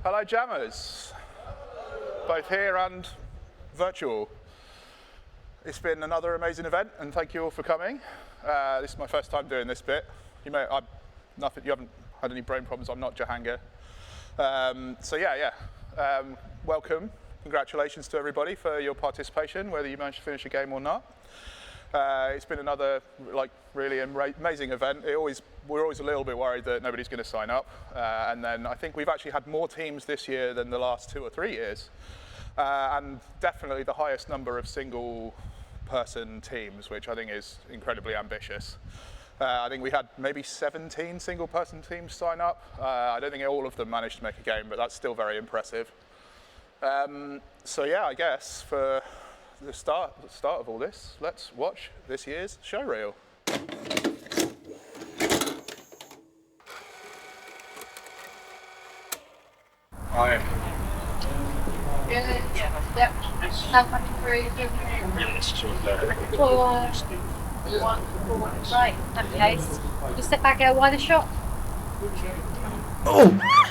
Hello Jammers, both here and virtual. It's been another amazing event and thank you all for coming. This is my first time doing this bit. You haven't had any brain problems, I'm not Jahangir. Welcome. Congratulations to everybody for your participation, whether you managed to finish a game or not. It's been another really amazing event. We're always a little bit worried that nobody's going to sign up, and then I think we've actually had more teams this year than the last 2 or 3 years, and definitely the highest number of single-person teams, which I think is incredibly ambitious. I think we had maybe 17 single-person teams sign up. I don't think all of them managed to make a game, but that's still very impressive. I guess for the start of all this, let's watch this year's show reel. Hi. Yep. Right, in that case, just step back, out wider shot. Oh!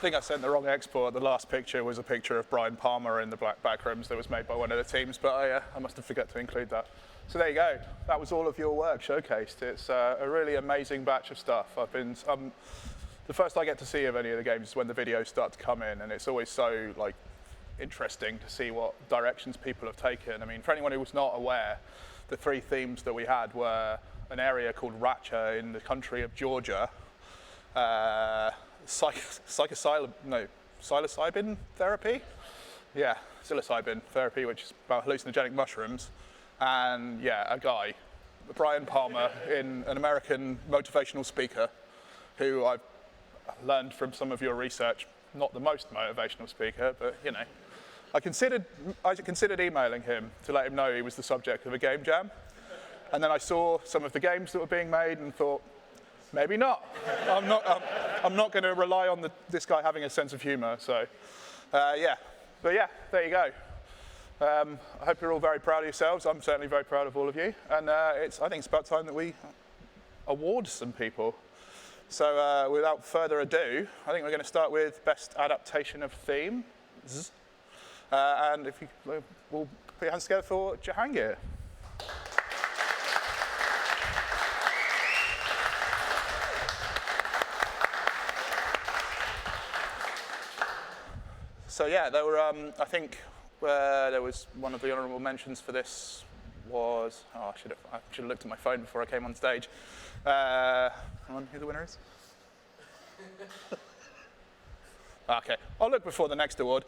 think I sent the wrong export. The last picture was a picture of Brian Palmer in the black backrooms that was made by one of the teams, but I must have forgot to include that. So there you go. That was all of your work showcased. It's a really amazing batch of stuff. The first I get to see of any of the games is when the videos start to come in, and it's always so interesting to see what directions people have taken. I mean, for anyone who was not aware, the 3 themes that we had were an area called Ratcha in the country of Georgia, psilocybin therapy? Yeah, psilocybin therapy, which is about hallucinogenic mushrooms. And yeah, a guy, Brian Palmer, an American motivational speaker, who I've learned from some of your research, not the most motivational speaker, but you know, I considered emailing him to let him know he was the subject of a game jam. And then I saw some of the games that were being made and thought, maybe not. I'm not going to rely on this guy having a sense of humor. So, yeah. But yeah, there you go. I hope you're all very proud of yourselves. I'm certainly very proud of all of you. And I think it's about time that we award some people. So without further ado, I think we're going to start with Best Adaptation of Theme. And if we'll put your hands together for Jahangir. So yeah, there were, I think there was one of the honourable mentions for this was, I should have looked at my phone before I came on stage. Who the winner is? Okay, I'll look before the next award.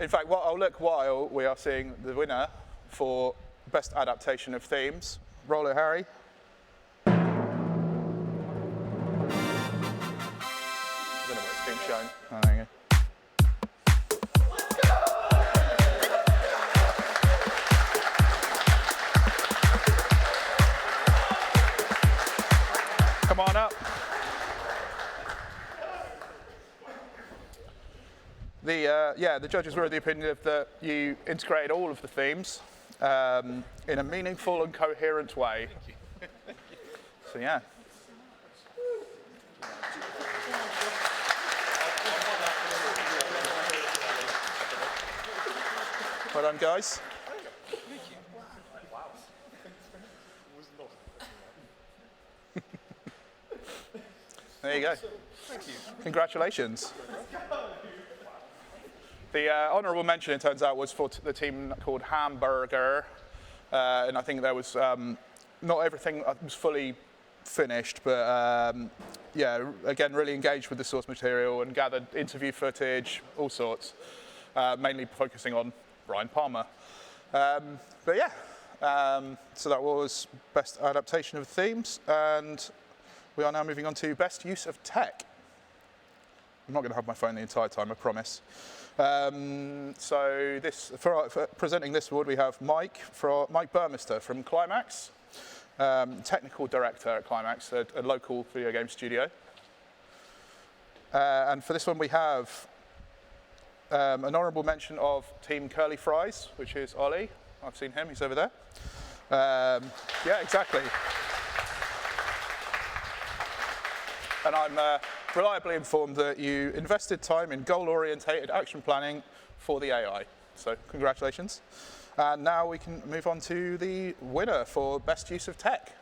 In fact, I'll look while we are seeing the winner for Best Adaptation of Themes. Roll it, Harry. I don't know what it's being shown. Oh, there you go. Come on up. The judges were of the opinion that you integrated all of the themes in a meaningful and coherent way. So yeah. Well done, guys. There you go. Thank you. Congratulations. The honourable mention, it turns out, was for the team called Hamburger. And I think there was, not everything was fully finished, but yeah, again, really engaged with the source material and gathered interview footage, all sorts, mainly focusing on Brian Palmer. But yeah, so that was Best Adaptation of Themes, and we are now moving on to Best Use of Tech. I'm not going to have my phone the entire time, I promise. So for presenting this award, we have Mike Burmester from Climax, technical director at Climax, a local video game studio. And for this one, we have an honourable mention of Team Curly Fries, which is Ollie. I've seen him, he's over there. Yeah, exactly. And I'm reliably informed that you invested time in goal-orientated action planning for the AI. So congratulations. And now we can move on to the winner for Best Use of Tech.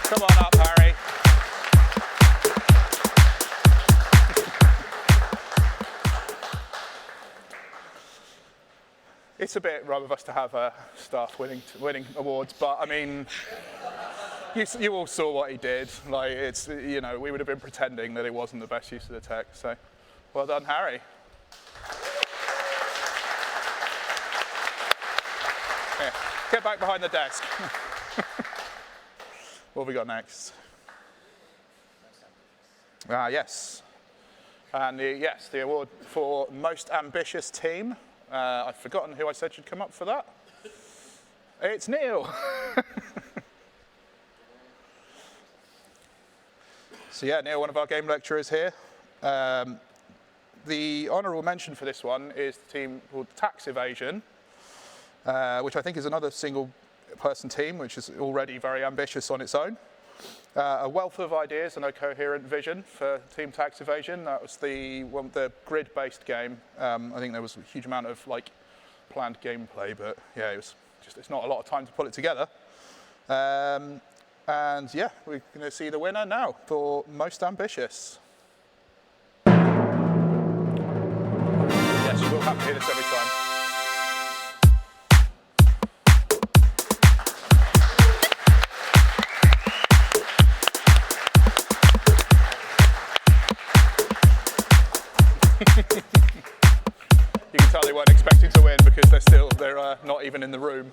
Come on up, Harry. It's a bit rough of us to have staff winning awards, but I mean, you all saw what he did. Like, it's, you know, we would have been pretending that it wasn't the best use of the tech. So, well done, Harry. Here, get back behind the desk. What have we got next? Yes. And the award for Most Ambitious Team. I've forgotten who I said should come up for that. It's Neil. So yeah, Neil, one of our game lecturers here. The the honourable mention for this one is the team called Tax Evasion, which I think is another single-person team, which is already very ambitious on its own. A wealth of ideas and a coherent vision for Team Tax Evasion. That was the grid-based game. I think there was a huge amount of planned gameplay, but yeah, it's not a lot of time to put it together. And yeah, we're going to see the winner now for most ambitious. Yes, you will have to hear this every time. You can tell they weren't expecting to win because they're not even in the room.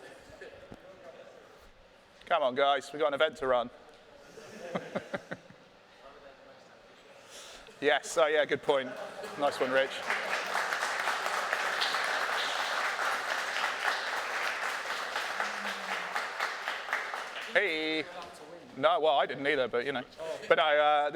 Come on, guys, we've got an event to run. Yes, oh yeah, good point. Nice one, Rich. Hey. No, well, I didn't either, but you know. But I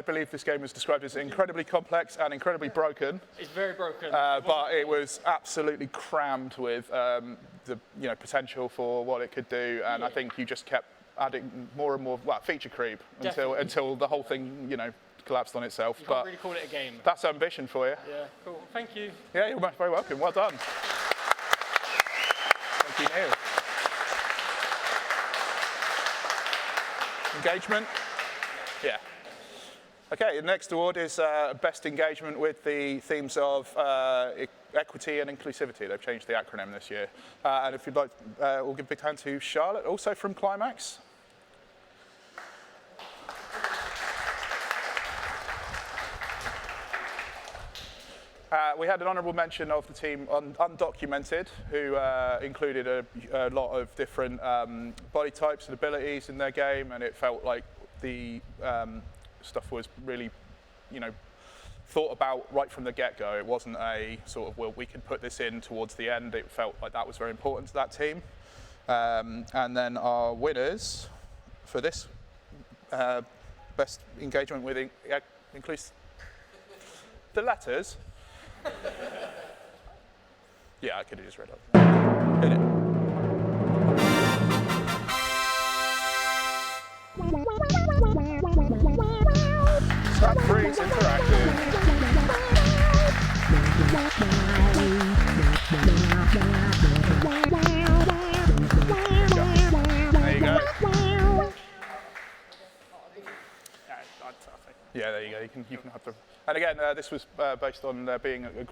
believe this game was described as incredibly complex and incredibly broken. It's very broken. But it was absolutely crammed with the potential for what it could do, and I think you just kept adding more and more feature creep until the whole thing collapsed on itself. You can't really call it a game. That's ambition for you. Yeah, cool. Thank you. Yeah, you're very welcome. Well done. Thank you, Neil. Engagement? Yeah. Okay, the next award is Best Engagement with the themes of equity and inclusivity. They've changed the acronym this year. And if you'd like, we'll give a big hand to Charlotte, also from Climax. We had an honourable mention of the team Undocumented, who included a lot of different body types and abilities in their game, and it felt like the stuff was really, thought about right from the get-go. It wasn't a sort of, well, we can put this in towards the end. It felt like that was very important to that team. And then our winners for this best engagement with inclusive, the letters. Yeah, I could have just read it. Hit it. Scrap Freeze Interactive. There you go. Yeah, there you go. You can have to. And again, this was based on being a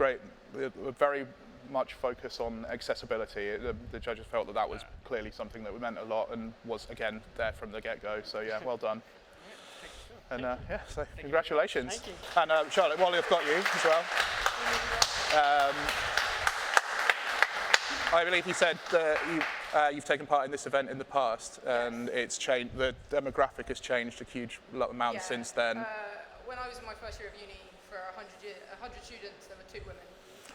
very much focus on accessibility. The judges felt that was clearly something that meant a lot and was again there from the get-go. So yeah, well done. And yeah, so congratulations. Thank you. And Charlotte, while I've got you as well. I believe you said that you've taken part in this event in the past, and it's changed. The demographic has changed a huge amount since then. When I was in my first year of uni, for 100 students, there were 2 women.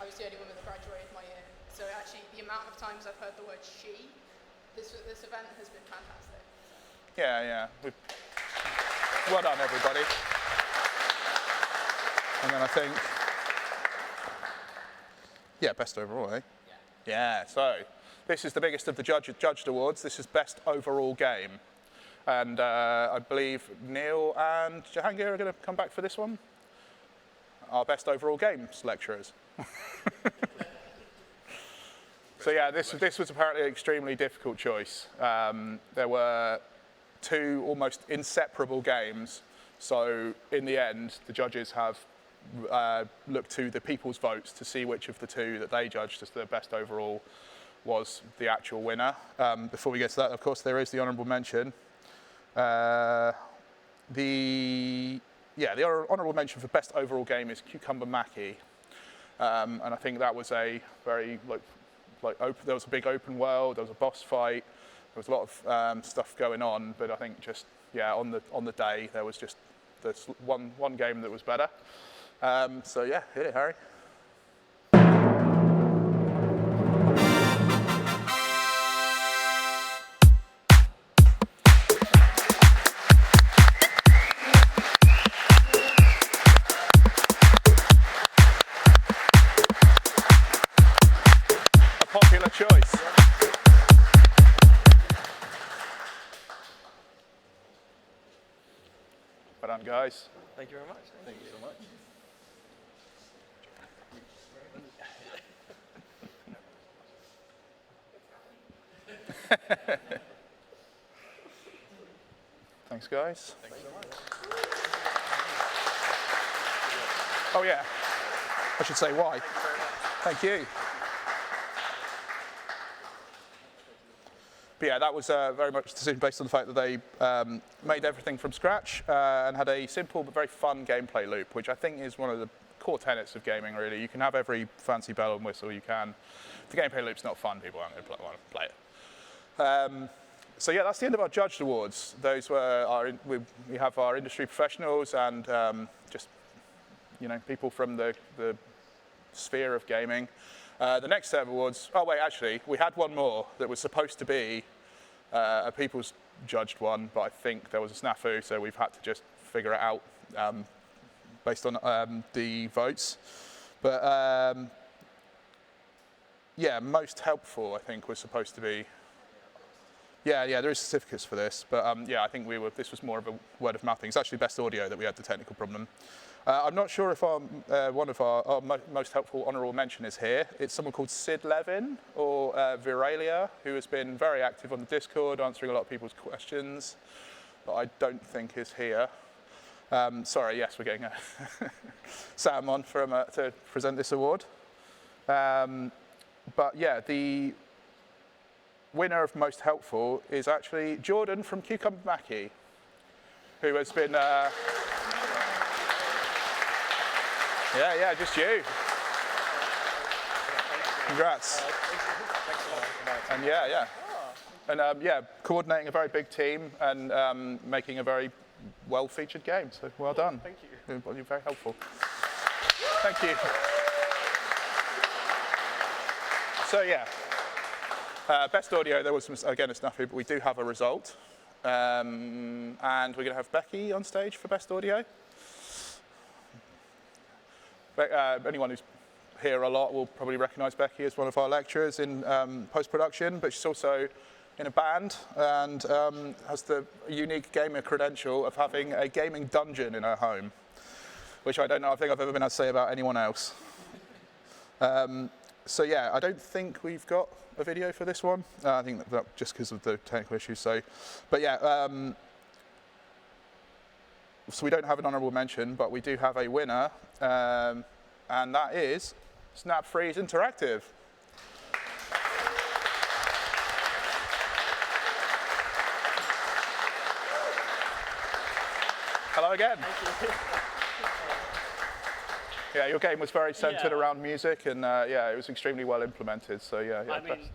I was the only woman that graduated my year. So actually, the amount of times I've heard the word she, this event has been fantastic. Yeah. Well done, everybody. And then I think, yeah, best overall, eh? Yeah, so this is the biggest of the judged awards. This is best overall game. And I believe Neil and Jahangir are going to come back for this one. Our best overall games lecturers. So yeah, this was apparently an extremely difficult choice. There were 2 almost inseparable games. So in the end, the judges have looked to the people's votes to see which of the 2 that they judged as the best overall was the actual winner. Before we get to that, of course, there is the honourable mention. The honourable mention for best overall game is Cucumber Mackie, and I think that was a very open. There was a big open world. There was a boss fight. There was a lot of stuff going on, but I think just on the day there was just this one game that was better. So yeah, hit it, Harry. choice. Well done, guys. Thank you very much. Thank you so much. Thanks, guys. Thanks so much. Oh, yeah. I should say why. Thank you. But yeah, that was very much a decision based on the fact that they made everything from scratch and had a simple but very fun gameplay loop, which I think is one of the core tenets of gaming, really. You can have every fancy bell and whistle you can. If the gameplay loop's not fun, people aren't going to want to play it. So yeah, that's the end of our judged awards. Those were we have our industry professionals and just people from the sphere of gaming. The next set of awards, oh wait, actually, we had one more that was supposed to be a people's judged one, but I think there was a snafu, so we've had to just figure it out based on the votes. But yeah, most helpful, I think, was supposed to be. Yeah, there is certificates for this, but yeah, I think this was more of a word of mouth thing. It's actually best audio that we had the technical problem. I'm not sure if one of our most helpful honourable mention is here. It's someone called Sid Levin or Viralia, who has been very active on the Discord, answering a lot of people's questions, but I don't think is here. Sorry, yes, we're getting Sam on to present this award. But yeah, the winner of most helpful is actually Jordan from Cucumber Mackie, who has been. Yeah, just you. Congrats. And yeah. And yeah, coordinating a very big team and making a very well-featured game. So well done. Thank you. You're very helpful. Thank you. So yeah, best audio. There was again a snafu, but we do have a result, and we're going to have Becky on stage for best audio. Anyone who's here a lot will probably recognise Becky as one of our lecturers in post-production, but she's also in a band and has the unique gamer credential of having a gaming dungeon in her home, which I don't know, I think I've ever been able to say about anyone else. So yeah, I don't think we've got a video for this one. I think that just because of the technical issues. So, but yeah, so we don't have an honourable mention, but we do have a winner, and that is Snap Freeze Interactive. Hello again. Thank you. Yeah, your game was very centred around music, and yeah, it was extremely well implemented. So yeah. I mean,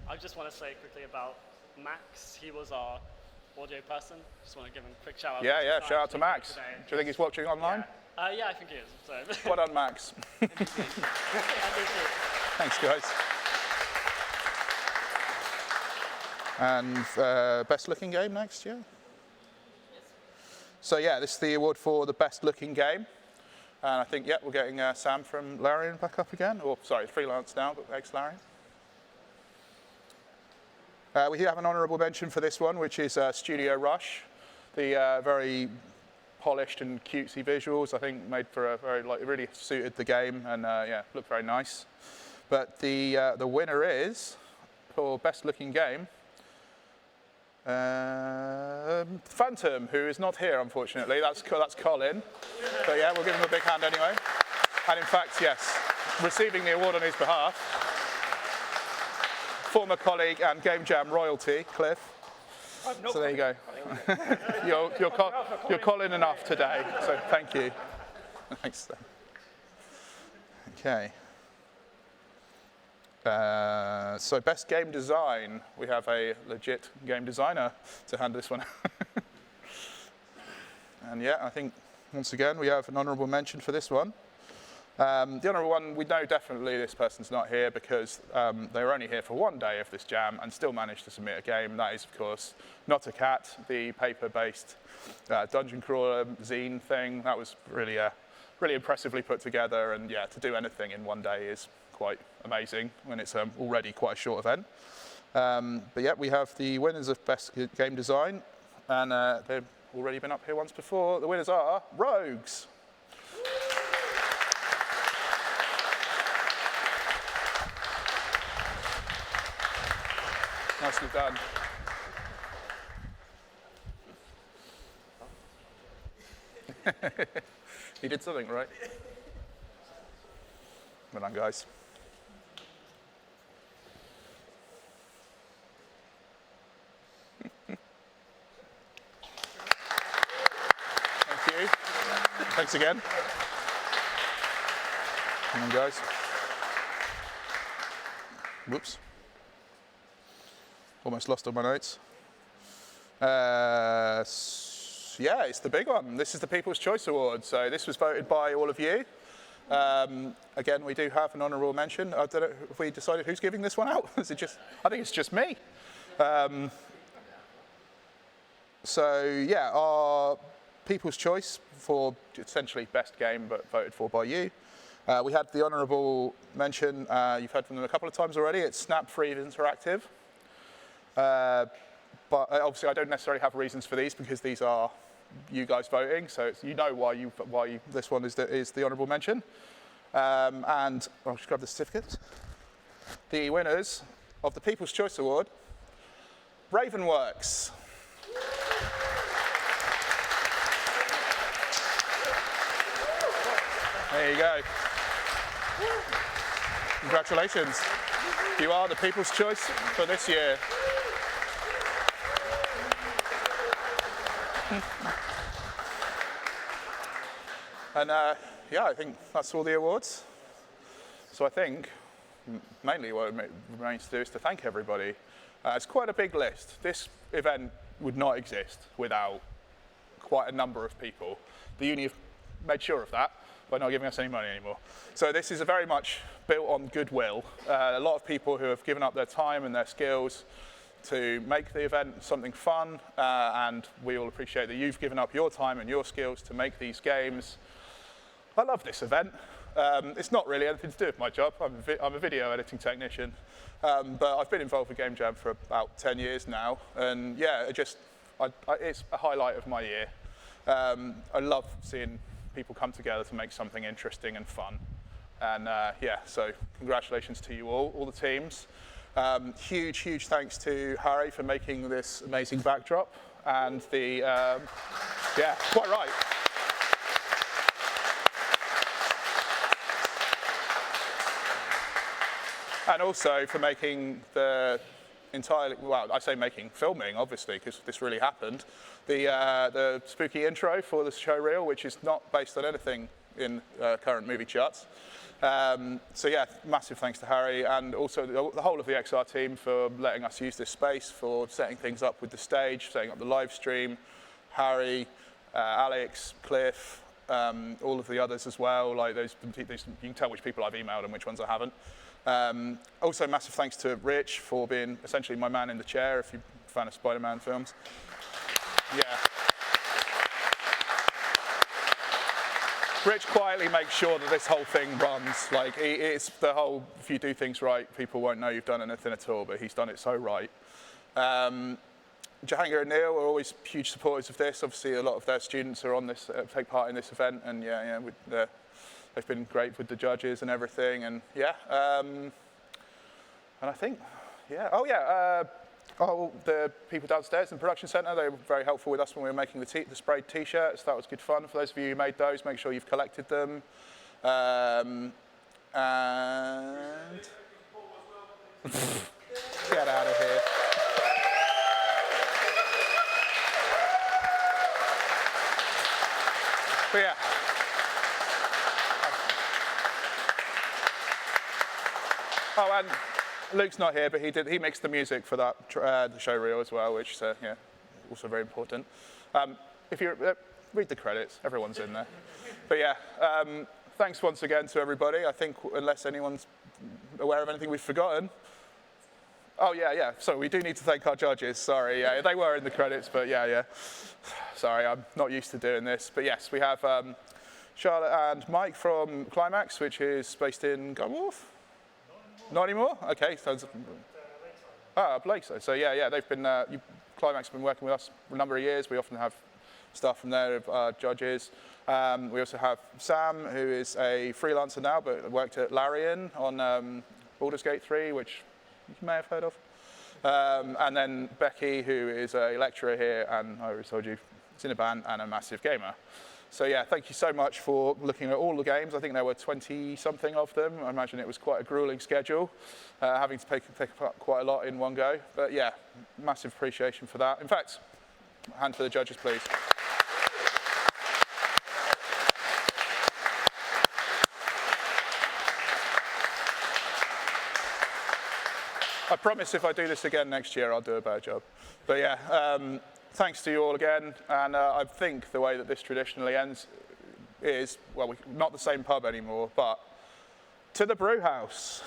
I just want to say quickly about Max. He was our audio person. Just want to give him a quick shout out. Yeah, shout out to Max. Do you think he's watching online? Yeah, I think he is. So. Well done, Max. Thanks, guys. And best looking game next, yeah? So yeah, this is the award for the best looking game. And I think, yeah, we're getting Sam from Larian back up again. Or, sorry, freelance now, but ex-Larian. We do have an honourable mention for this one, which is Studio Rush. The very polished and cutesy visuals, I think, made for a very, really suited the game and, yeah, looked very nice. But the winner is, for best looking game, Phantom, who is not here, unfortunately. That's Colin. But yeah, we'll give him a big hand anyway. And in fact, yes, receiving the award on his behalf, former colleague and GameJam royalty, Cliff. So there you go. You're Colin enough today, so thank you. Thanks. Okay. So best game design, we have a legit game designer to hand this one out. And yeah, I think once again we have an honourable mention for this one. The honourable one, we know definitely this person's not here because they were only here for one day of this jam and still managed to submit a game. That is, of course, Not a Cat, the paper-based dungeon crawler zine thing. That was really, really impressively put together, and yeah, to do anything in one day is quite amazing when it's already quite a short event. But yeah, we have the winners of Best Game Design, and they've already been up here once before. The winners are Rogues. Nicely done. You did something right. Well done, guys. Thank you. Thanks again. Come on, guys. Whoops. Almost lost all my notes. Yeah, it's the big one. This is the People's Choice Award. So this was voted by all of you. Again, we do have an honourable mention. I don't know if we decided who's giving this one out. Is it just? I think it's just me. So yeah, our People's Choice for essentially best game, but voted for by you. We had the honourable mention. You've heard from them a couple of times already. It's Snap Free Interactive. But obviously, I don't necessarily have reasons for these because these are you guys voting, so you know why this one is the honourable mention. And I'll just grab the certificate. The winners of the People's Choice Award, Ravenworks. There you go. Congratulations. You are the People's Choice for this year. And yeah, I think that's all the awards. So I think mainly what remains to do is to thank everybody. It's quite a big list. This event would not exist without quite a number of people. The uni have made sure of that by not giving us any money anymore. So this is very much built on goodwill. A lot of people who have given up their time and their skills to make the event something fun, and we all appreciate that you've given up your time and your skills to make these games. I love this event. It's not really anything to do with my job. I'm a video editing technician, but I've been involved with GameJam for about 10 years now, and yeah, it's a highlight of my year. I love seeing people come together to make something interesting and fun, and yeah, so congratulations to you all the teams. Huge thanks to Harry for making this amazing backdrop, and the yeah, quite right. And also for making the entirely, well, I say filming, obviously, because this really happened. The spooky intro for the show reel, which is not based on anything in current movie charts. So yeah, massive thanks to Harry, and also the whole of the XR team for letting us use this space, for setting things up with the stage, setting up the live stream. Harry, Alex, Cliff, all of the others as well. Like those, you can tell which people I've emailed and which ones I haven't. Also, massive thanks to Rich for being essentially my man in the chair, if you're a fan of Spider-Man films. Yeah. Rich quietly makes sure that this whole thing runs. Like, it's the whole, if you do things right, people won't know you've done anything at all, but he's done it so right. Jahangir and Neil are always huge supporters of this. Obviously, a lot of their students are on this, take part in this event, and yeah, they've been great with the judges and everything, and yeah. And I think, yeah, the people downstairs in the production centre, they were very helpful with us when we were making the sprayed T-shirts. That was good fun. For those of you who made those, make sure you've collected them. And get out of here. But yeah. Oh, and Luke's not here, but he mixed the music for that the show reel as well, which is yeah, also very important. If you read the credits, everyone's in there. But yeah, thanks once again to everybody. I think unless anyone's aware of anything we've forgotten. Oh yeah. So we do need to thank our judges. Sorry, yeah, they were in the credits, but yeah. Sorry, I'm not used to doing this. But yes, we have Charlotte and Mike from Climax, which is based in Gunwharf. Not anymore? Okay, so Blake. So yeah, they've been, Climax have been working with us for a number of years. We often have stuff from there, judges. We also have Sam, who is a freelancer now, but worked at Larian on Baldur's Gate 3, which you may have heard of. And then Becky, who is a lecturer here, and I already told you, is in a band and a massive gamer. So yeah, thank you so much for looking at all the games. I think there were 20-something of them. I imagine it was quite a grueling schedule, having to pick up quite a lot in one go. But yeah, massive appreciation for that. In fact, hand to the judges, please. I promise if I do this again next year, I'll do a better job. But yeah, thanks to you all again. And I think the way that this traditionally ends is, well, not the same pub anymore, but to the brew house.